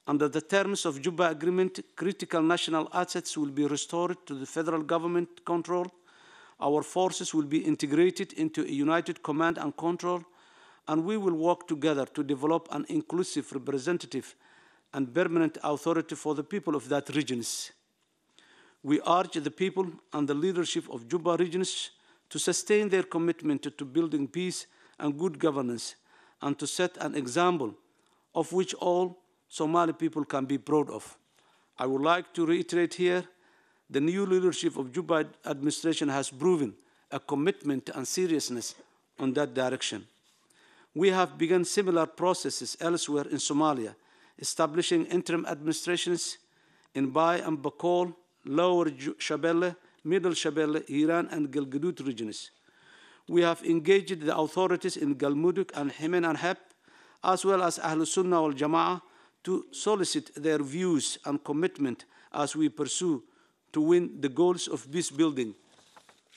Under the terms of Juba Agreement, critical national assets will be restored to the federal government control. Our forces will be integrated into a united command and control, and we will work together to develop an inclusive, representative, and permanent authority for the people of that regions. We urge the people and the leadership of Juba regions to sustain their commitment to building peace and good governance, and to set an example of which all Somali people can be proud of. I would like to reiterate here, the new leadership of Juba administration has proven a commitment and seriousness on that direction. We have begun similar processes elsewhere in Somalia, establishing interim administrations in Bai and Bakol, Lower Shabelle, Middle Shabelle, Hiran, and Galgaduud regions. We have engaged the authorities in Galmudug and Himen and Heb, as well as Ahlul Sunnah wal Jama'ah, to solicit their views and commitment as we pursue to win the goals of peace building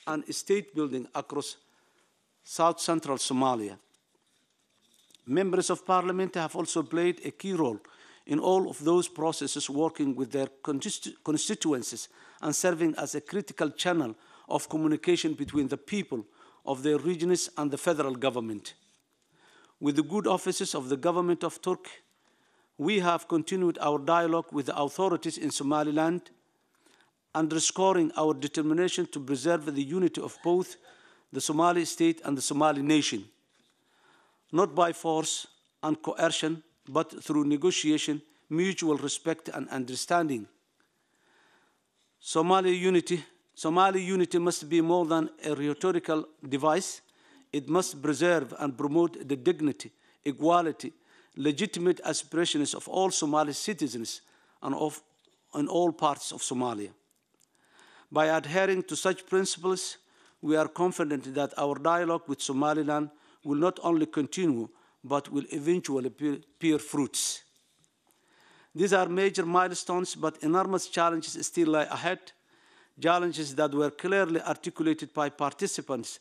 and state building across South Central Somalia. Members of Parliament have also played a key role in all of those processes, working with their constituencies and serving as a critical channel of communication between the people of their regions and the federal government. With the good offices of the government of Turkey, we have continued our dialogue with the authorities in Somaliland, underscoring our determination to preserve the unity of both the Somali state and the Somali nation, not by force and coercion, but through negotiation, mutual respect, and understanding. Somali unity must be more than a rhetorical device. It must preserve and promote the dignity, equality, legitimate aspirations of all Somali citizens and in all parts of Somalia. By adhering to such principles, we are confident that our dialogue with Somaliland will not only continue, but will eventually bear fruits. These are major milestones, but enormous challenges still lie ahead, challenges that were clearly articulated by participants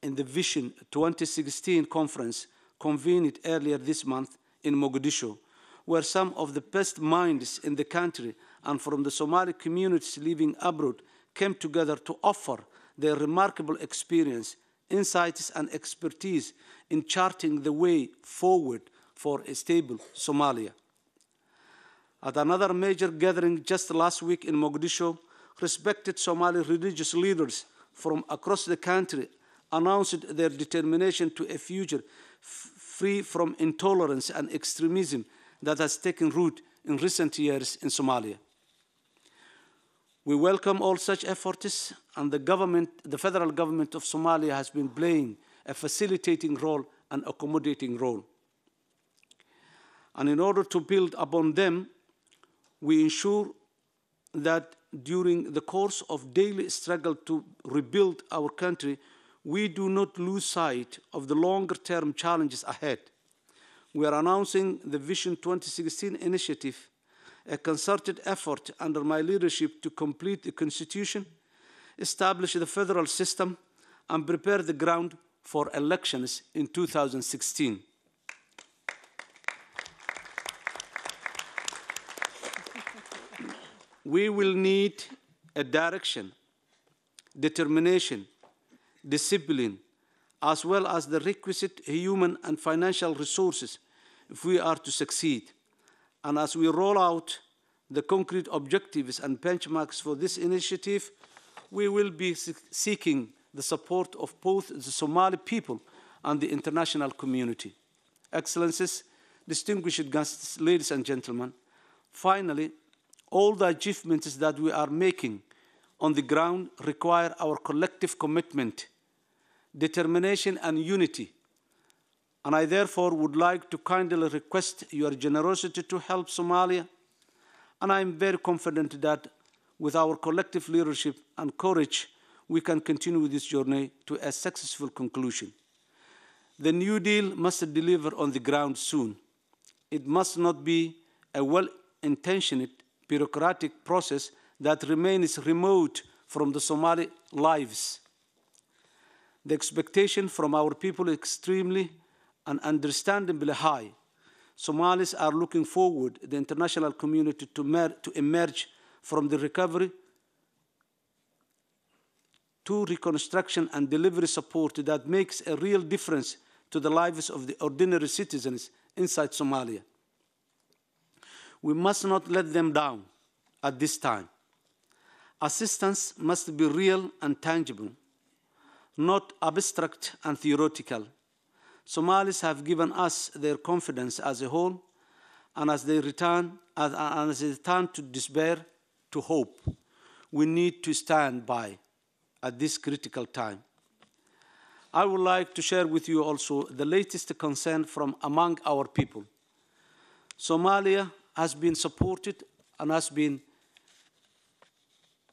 in the Vision 2016 conference convened earlier this month in Mogadishu, where some of the best minds in the country and from the Somali communities living abroad came together to offer their remarkable experience, insights, and expertise in charting the way forward for a stable Somalia. At another major gathering just last week in Mogadishu, respected Somali religious leaders from across the country announced their determination to a future free from intolerance and extremism that has taken root in recent years in Somalia. We welcome all such efforts, and the federal government of Somalia has been playing a facilitating role and accommodating role. And in order to build upon them, we ensure that during the course of daily struggle to rebuild our country, we do not lose sight of the longer-term challenges ahead. We are announcing the Vision 2016 initiative, a concerted effort under my leadership to complete the Constitution, establish the federal system, and prepare the ground for elections in 2016. We will need a direction, determination, discipline, as well as the requisite human and financial resources if we are to succeed. And as we roll out the concrete objectives and benchmarks for this initiative, we will be seeking the support of both the Somali people and the international community. Excellencies, distinguished guests, ladies and gentlemen, finally, all the achievements that we are making on the ground require our collective commitment, determination, and unity. And I therefore would like to kindly request your generosity to help Somalia. And I am very confident that with our collective leadership and courage, we can continue this journey to a successful conclusion. The New Deal must deliver on the ground soon. It must not be a well-intentioned bureaucratic process that remains remote from the Somali lives. The expectation from our people is extremely and understandably high. Somalis are looking forward, the international community, to emerge from the recovery to reconstruction and delivery support that makes a real difference to the lives of the ordinary citizens inside Somalia. We must not let them down at this time. Assistance must be real and tangible, not abstract and theoretical. Somalis have given us their confidence as a whole, and as they turn to despair, to hope, we need to stand by at this critical time. I would like to share with you also the latest concern from among our people. Somalia has been supported and has been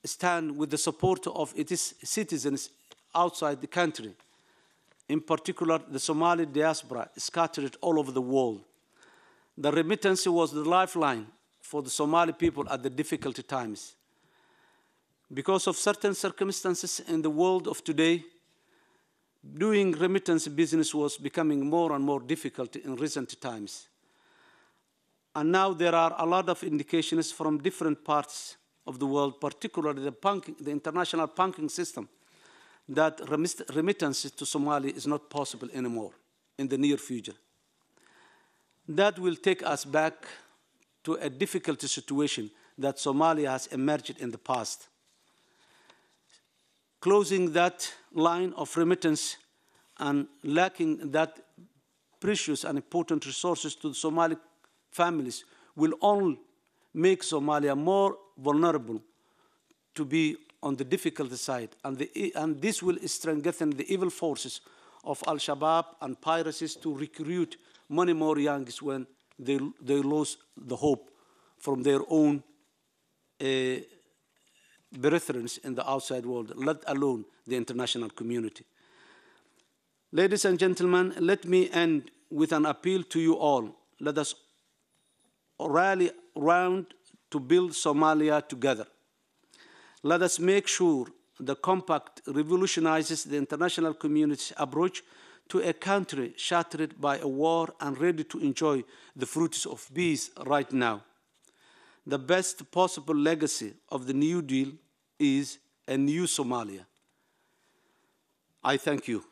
stand with the support of its citizens outside the country, in particular the Somali diaspora scattered all over the world. The remittance was the lifeline for the Somali people at the difficult times. Because of certain circumstances in the world of today, doing remittance business was becoming more and more difficult in recent times. And now there are a lot of indications from different parts of the world, particularly the international banking system, that remittances to Somalia is not possible anymore in the near future. That will take us back to a difficult situation that Somalia has emerged in the past. Closing that line of remittance and lacking that precious and important resources to the Somali families will only make Somalia more vulnerable to be on the difficult side, and this will strengthen the evil forces of Al-Shabaab and piracies to recruit many more youngs when they lose the hope from their own brethren in the outside world, let alone the international community. Ladies and gentlemen, let me end with an appeal to you all. Let us rally round to build Somalia together. Let us make sure the compact revolutionizes the international community's approach to a country shattered by a war and ready to enjoy the fruits of peace right now. The best possible legacy of the New Deal is a new Somalia. I thank you.